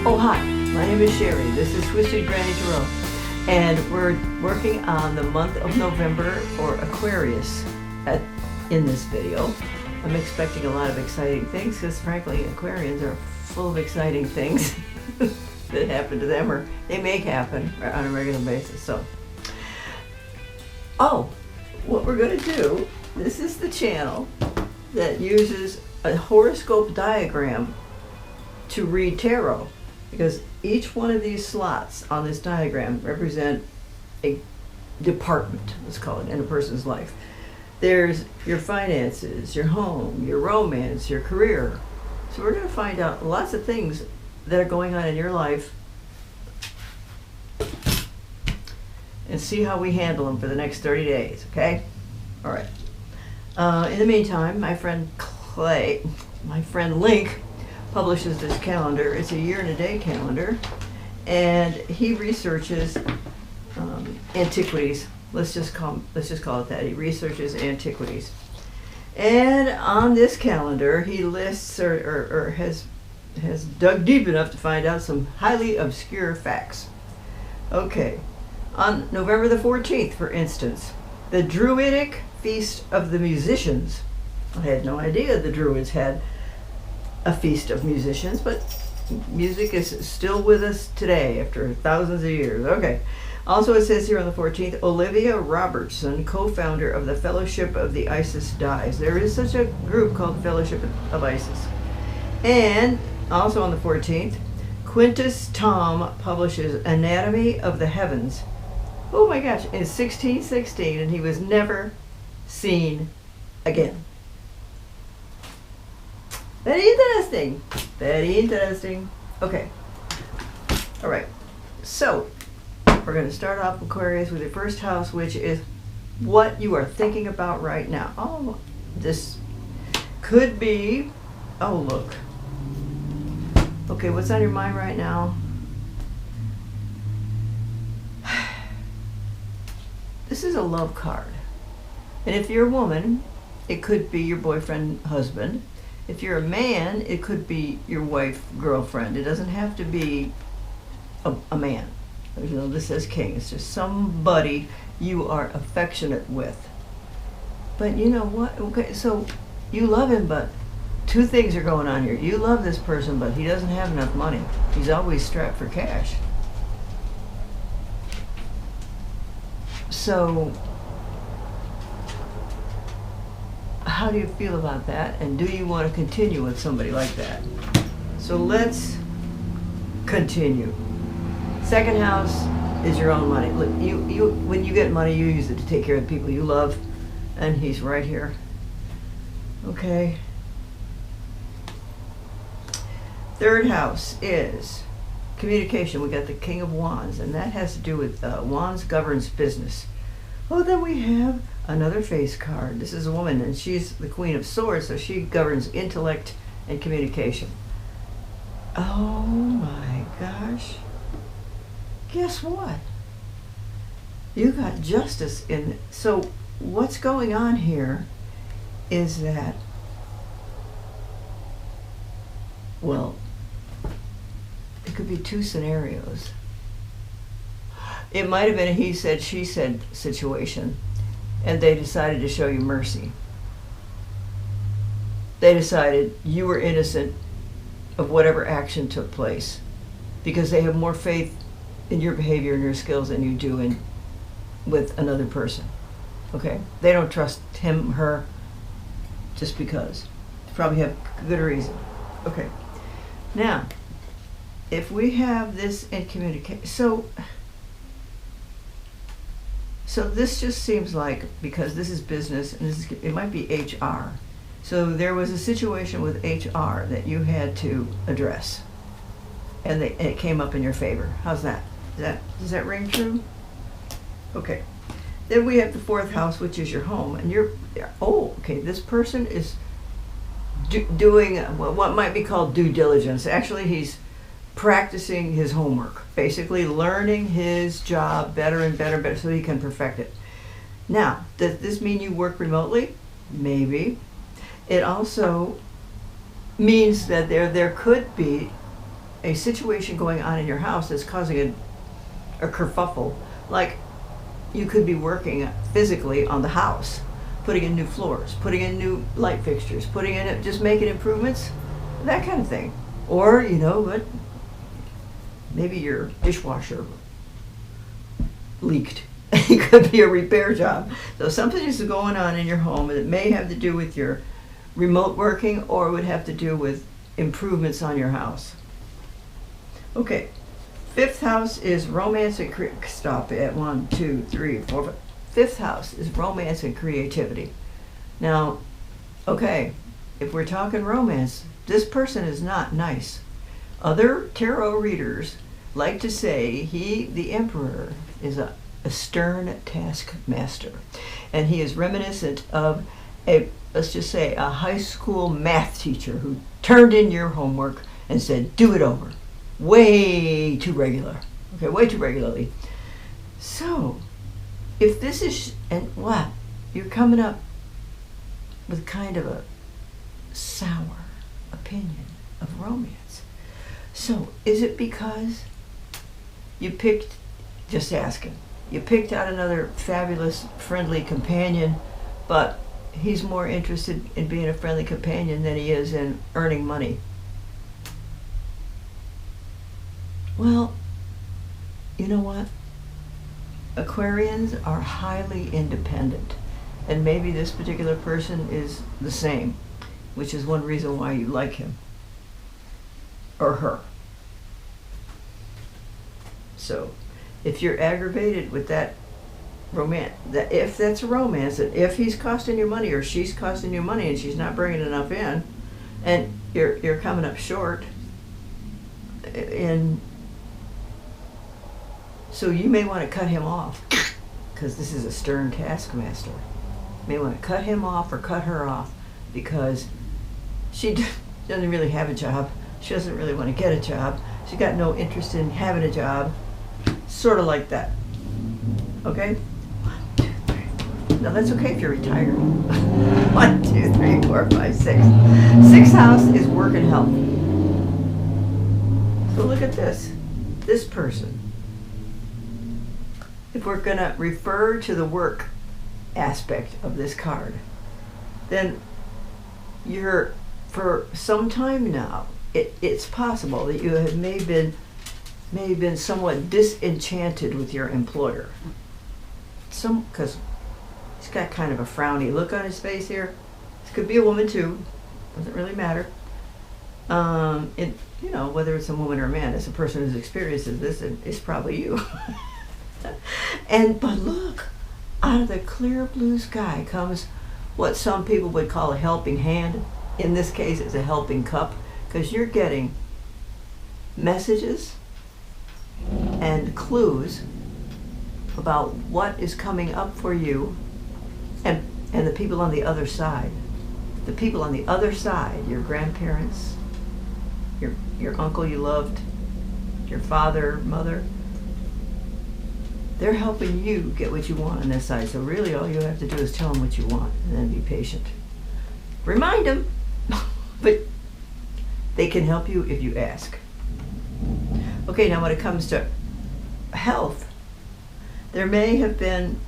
Oh, hi, my name is Sherry. This is Twisted Granny Tarot, and we're working on the month of November for Aquarius in this video. I'm expecting a lot of exciting things because, frankly, Aquarians are full of exciting things that happen to them, or they may happen on a regular basis. So, what we're going to do, this is the channel that uses a horoscope diagram to read tarot, because each one of these slots on this diagram represent a department, let's call it, in a person's life. There's your finances, your home, your romance, your career. So we're going to find out lots of things that are going on in your life and see how we handle them for the next 30 days, okay? All right. In the meantime, my friend Link publishes this calendar. It's a year and a day calendar, and he researches antiquities. Let's just call it that. He researches antiquities, and on this calendar, he lists or has dug deep enough to find out some highly obscure facts. Okay, on November the 14th, for instance, the Druidic Feast of the Musicians. I had no idea the Druids had a feast of musicians, but music is still with us today after thousands of years. Okay. Also, it says here on the 14th, Olivia Robertson, co-founder of the Fellowship of the Isis, dies. There is such a group called Fellowship of Isis. And also on the 14th, Quintus Tom publishes Anatomy of the Heavens. Oh my gosh, in 1616, and he was never seen again. Very interesting. Very interesting. Okay. All right. So, we're going to start off, Aquarius, with your first house, which is what you are thinking about right now. Oh, this could be... Oh, look. Okay, what's on your mind right now? This is a love card. And if you're a woman, it could be your boyfriend, husband. If you're a man, it could be your wife, girlfriend. It doesn't have to be a man. You know, this says king. It's just somebody you are affectionate with. But you know what? Okay, so you love him, but two things are going on here. You love this person, but he doesn't have enough money. He's always strapped for cash. So, how do you feel about that, and do you want to continue with somebody like that? So let's continue. Second house is your own money. Look, you when you get money, you use it to take care of the people you love, and he's right here. Okay. Third house is communication. We got the King of Wands, and that has to do with Wands governs business. Oh, then we have another face card. This is a woman, and she's the Queen of Swords, so she governs intellect and communication. Oh my gosh. Guess what? You got justice in. So what's going on here is that, well, it could be two scenarios. It might have been a he said, she said situation, and they decided to show you mercy. They decided you were innocent of whatever action took place because they have more faith in your behavior and your skills than you do with another person. Okay? They don't trust him, her, just because. They probably have good reason. Okay. Now, if we have this in communication, so this just seems like, because this is business, and it might be HR. So there was a situation with HR that you had to address, and it came up in your favor. How's that? Does that ring true? Okay. Then we have the fourth house, which is your home, and this person is doing what might be called due diligence. Actually, he's practicing his homework, basically learning his job better and better so he can perfect it. Now, does this mean you work remotely? Maybe. It also means that there could be a situation going on in your house that's causing a kerfuffle. Like, you could be working physically on the house, putting in new floors, putting in new light fixtures, putting in, just making improvements, that kind of thing. Or, you know what, maybe your dishwasher leaked. It could be a repair job. So something is going on in your home, and it may have to do with your remote working, or it would have to do with improvements on your house. Okay, fifth house is romance and stop at 1, 2, 3, 4, 5. Fifth house is romance and creativity. Now, okay, if we're talking romance, this person is not nice. Other tarot readers like to say the emperor, is a stern taskmaster, and he is reminiscent of let's just say a high school math teacher who turned in your homework and said, do it over. Way too regular. Okay, way too regularly. So, if this is, and what? You're coming up with kind of a sour opinion of romance. So, is it because you picked, just asking, you picked out another fabulous, friendly companion, but he's more interested in being a friendly companion than he is in earning money? Well, you know what? Aquarians are highly independent, and maybe this particular person is the same, which is one reason why you like him or her. So, if you're aggravated with that romance, that if that's a romance, and if he's costing you money or she's costing you money and she's not bringing enough in, and you're coming up short, and so you may want to cut him off, because this is a stern taskmaster. You may want to cut him off or cut her off, because she doesn't really have a job. She doesn't really want to get a job. She's got no interest in having a job. Sort of like that. Okay? 1, 2, 3, 4. Now that's okay if you're retired. 1, 2, 3, 4, 5, 6. Sixth house is work and health. So look at this. This person. If we're going to refer to the work aspect of this card, then for some time now, it's possible that you have may have been somewhat disenchanted with your employer. Because he's got kind of a frowny look on his face here. This could be a woman too. Doesn't really matter. Whether it's a woman or a man, as a person who's experienced this, it's probably you. But look, out of the clear blue sky comes what some people would call a helping hand. In this case, it's a helping cup, because you're getting messages and clues about what is coming up for you and the people on the other side. The people on the other side, your grandparents, your uncle you loved, your father, mother, they're helping you get what you want on this side. So really all you have to do is tell them what you want and then be patient. Remind them, but they can help you if you ask. Okay, now when it comes to health, there may have been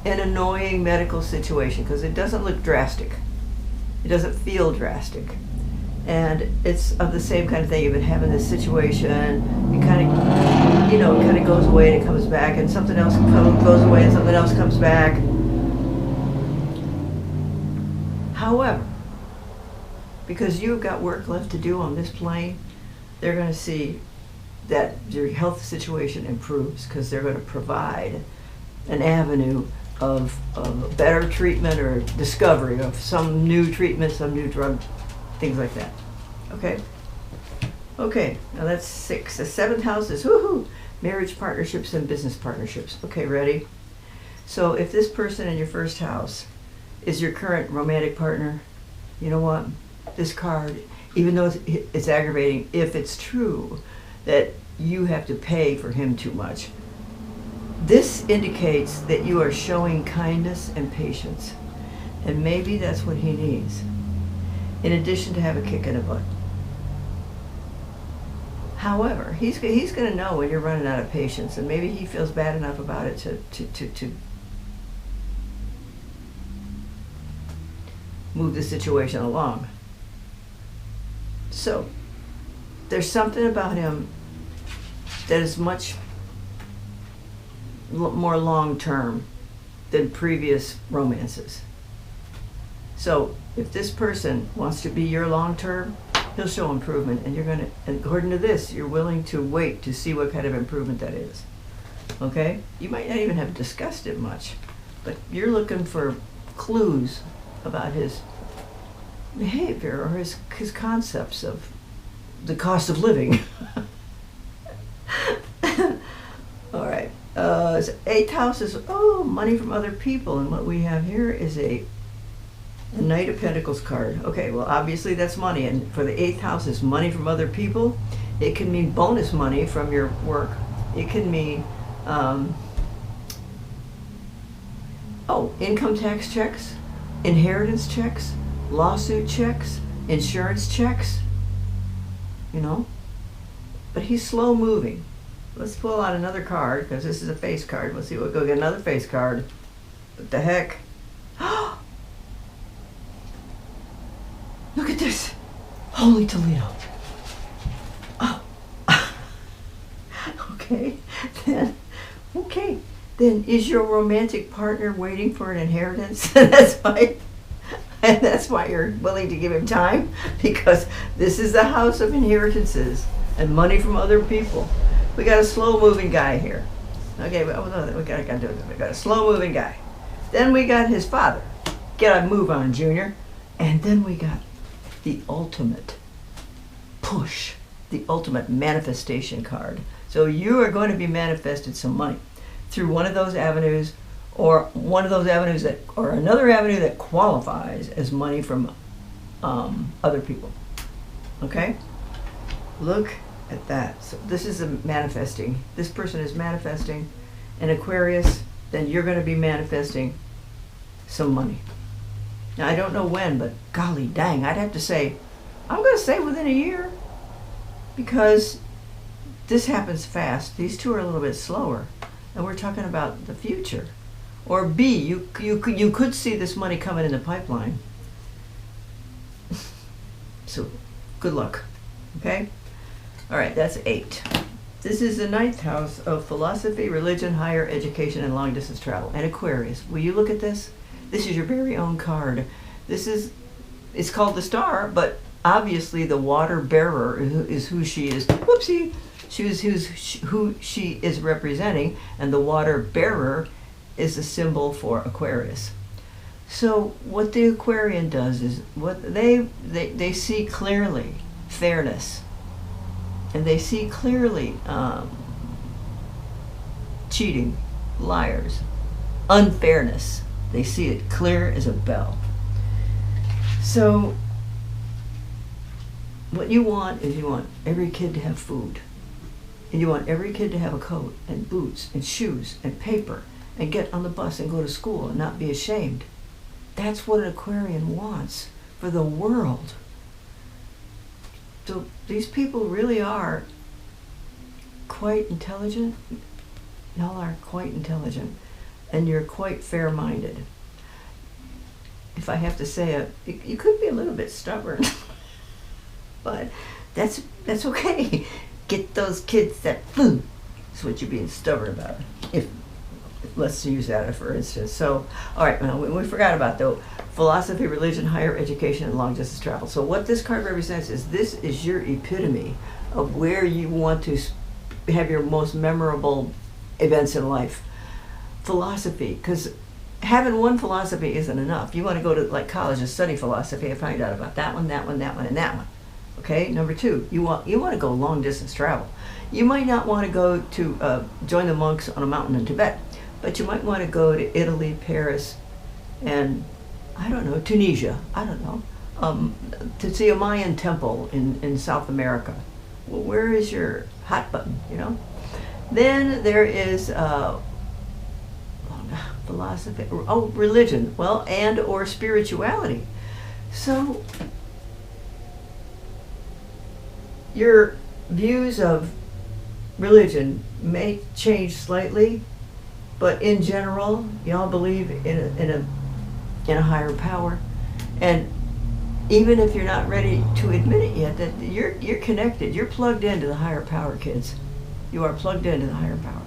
an annoying medical situation, because it doesn't look drastic. It doesn't feel drastic. And it's of the same kind of thing. You've been having this situation, it kind of goes away and it comes back, and something else goes away and something else comes back. However, because you've got work left to do on this plane, they're going to see that your health situation improves, because they're going to provide an avenue of better treatment or discovery of some new treatment, some new drug, things like that. Okay, now that's 6. The 7th house is marriage partnerships and business partnerships. Okay, ready? So if this person in your first house is your current romantic partner, you know what? This card, even though it's aggravating, if it's true that you have to pay for him too much, this indicates that you are showing kindness and patience. And maybe that's what he needs, in addition to have a kick in the butt. However, he's going to know when you're running out of patience, and maybe he feels bad enough about it to move the situation along. So there's something about him that is much more long-term than previous romances. So if this person wants to be your long-term, he'll show improvement, and you're gonna, according to this, you're willing to wait to see what kind of improvement that is. Okay? You might not even have discussed it much, but you're looking for clues about his behavior or his concepts of the cost of living. All right. Eighth house is, money from other people, and what we have here is a Knight of Pentacles card. Okay, well, obviously that's money, and for the eighth house is money from other people. It can mean bonus money from your work. It can mean income tax checks, inheritance checks, lawsuit checks, insurance checks, you know. But he's slow moving. Let's pull out another card, because this is a face card. Let's see, we'll go get another face card. What the heck? Look at this. Holy Toledo. Oh. Okay. Then is your romantic partner waiting for an inheritance? That's why you're willing to give him time, because this is the house of inheritances and money from other people. We got a slow-moving guy here. Okay, we got a slow-moving guy. Then we got his father. Get a move on, Junior. And then we got the ultimate push, the ultimate manifestation card. So you are going to be manifested some money through one of those avenues, or another avenue that qualifies as money from other people. Okay? Look at that. So this is a manifesting. This person is manifesting an Aquarius, then you're going to be manifesting some money. Now, I don't know when, but golly dang, I'd have to say, I'm going to say within a year, because this happens fast. These two are a little bit slower, and we're talking about the future. Or B, you could see this money coming in the pipeline. So, good luck. Okay? All right, that's 8. This is the 9th house of philosophy, religion, higher education, and long-distance travel. And Aquarius, will you look at this? This is your very own card. It's called the Star, but obviously the water bearer is who she is. Whoopsie! Who she is representing, and the water bearer is a symbol for Aquarius. So what the Aquarian does is, what they see clearly fairness, and they see clearly cheating, liars, unfairness. They see it clear as a bell. So what you want is, you want every kid to have food, and you want every kid to have a coat and boots and shoes and paper, and get on the bus and go to school and not be ashamed. That's what an Aquarian wants for the world. So these people really are quite intelligent. Y'all are quite intelligent, and you're quite fair-minded. If I have to say it, you could be a little bit stubborn, but that's okay. Get those kids that food. That's what you're being stubborn about. Let's use that for instance. So, all right, now we forgot about the philosophy, religion, higher education, and long distance travel. So what this card represents is, this is your epitome of where you want to have your most memorable events in life. Philosophy, because having one philosophy isn't enough. You want to go to like college and study philosophy and find out about that one, and that one. Okay, number 2, you want to go long distance travel. You might not want to go to join the monks on a mountain in Tibet, but you might want to go to Italy, Paris, and I don't know, Tunisia. I don't know, to see a Mayan temple in South America. Well, where is your hot button? You know. Then there is philosophy. Religion. Well, and or spirituality. So you're views of religion may change slightly, but in general, y'all believe in a higher power. And even if you're not ready to admit it yet, that you're connected, you're plugged into the higher power, kids. You are plugged into the higher power.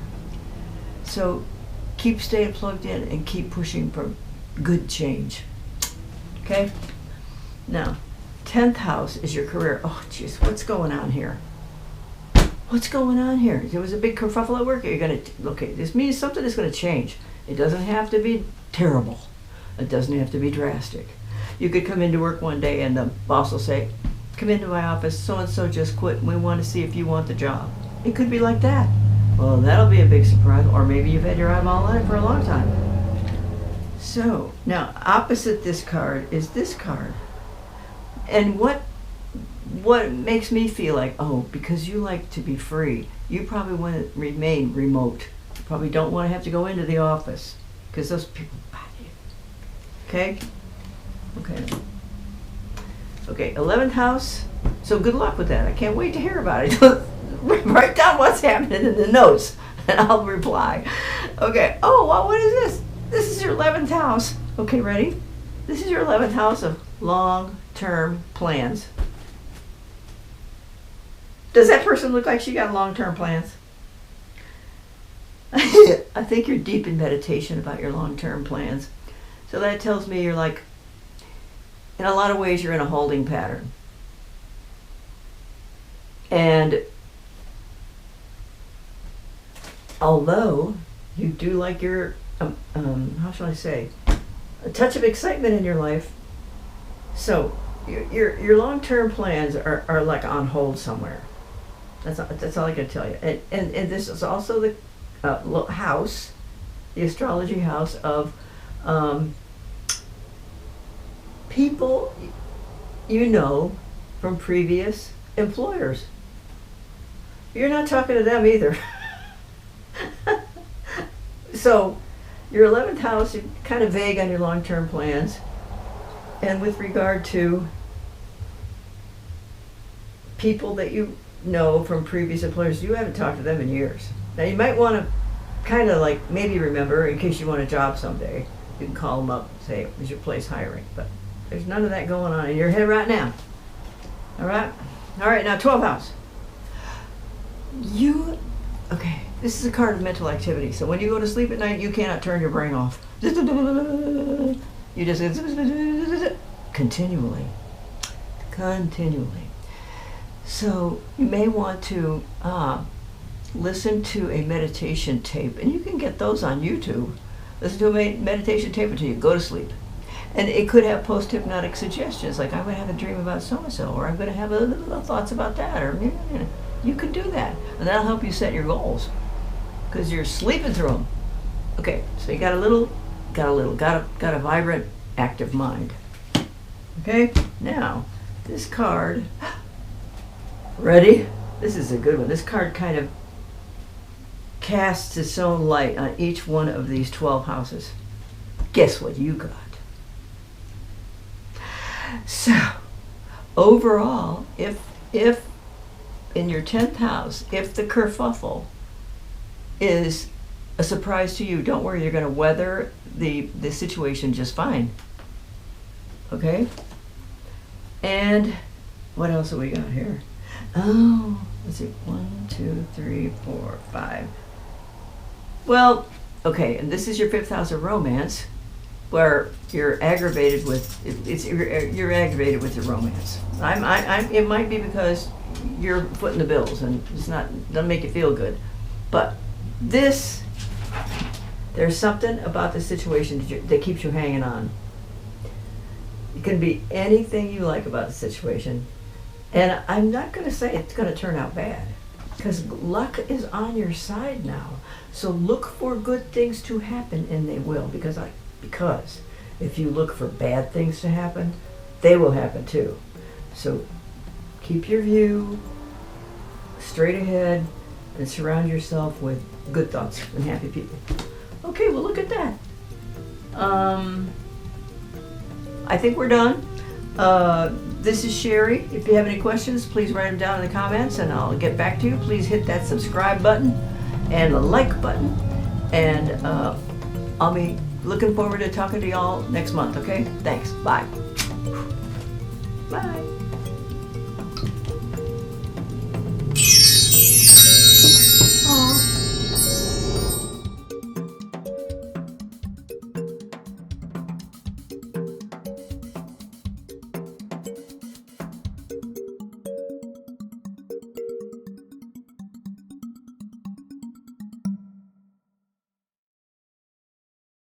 So keep staying plugged in and keep pushing for good change. Okay? Now, 10th house is your career. Oh, jeez, what's going on here? What's going on here? There was a big kerfuffle at work. Okay, this means something is going to change. It doesn't have to be terrible. It doesn't have to be drastic. You could come into work one day and the boss will say, come into my office, so-and-so just quit, and we want to see if you want the job. It could be like that. Well, that'll be a big surprise, or maybe you've had your eyeball on it for a long time. So, now, opposite this card is this card. And what makes me feel like, oh, because you like to be free, you probably want to remain remote. You probably don't want to have to go into the office, because those people bother you. Okay? Okay, 11th house. So good luck with that. I can't wait to hear about it. Write down what's happening in the notes, and I'll reply. Okay, oh, well, what is this? This is your 11th house. Okay, ready? This is your 11th house of long-term plans. Does that person look like she got long-term plans? I think you're deep in meditation about your long-term plans. So that tells me you're like, in a lot of ways, you're in a holding pattern. And although you do like your, how shall I say, a touch of excitement in your life, so your long-term plans are like on hold somewhere. That's all I can tell you. And this is also the house, the astrology house of people you know from previous employers. You're not talking to them either. So your 11th house, you're kind of vague on your long-term plans. And with regard to people that you know from previous employers, you haven't talked to them in years. Now you might want to kind of like maybe remember in case you want a job someday. You can call them up and say, is your place hiring? But there's none of that going on in your head right now. All right? All right, now 12th house. Okay, this is a card of mental activity. So when you go to sleep at night, you cannot turn your brain off. You just continually. So you may want to listen to a meditation tape, and you can get those on YouTube. Listen to a meditation tape until you go to sleep. And it could have post-hypnotic suggestions, like I'm going to have a dream about so-and-so, or I'm going to have little thoughts about that, or you could do that. And that'll help you set your goals, because you're sleeping through them. Okay, so you got a vibrant, active mind. Okay, now, this card, ready? This is a good one. This card kind of casts its own light on each one of these 12 houses. Guess what you got? So, overall, if in your 10th house, if the kerfuffle is a surprise to you, don't worry, you're going to weather the situation just fine. Okay? And what else have we got here? Oh, let's see. 1, 2, 3, 4, 5. Well, okay, and this is your 5th house of romance, where you're aggravated with you're aggravated with your romance. It might be because you're footing the bills and doesn't make you feel good, but there's something about the situation that keeps you hanging on. It can be anything you like about the situation, and I'm not going to say it's going to turn out bad, because luck is on your side now. So look for good things to happen, and they will, because if you look for bad things to happen, they will happen too. So keep your view straight ahead and surround yourself with good thoughts and happy people. Okay, well, look at that. I think we're done. This is Sherry. If you have any questions, please write them down in the comments and I'll get back to you. Please hit that subscribe button and the like button. And I'll be looking forward to talking to y'all next month, okay? Thanks. Bye. Bye.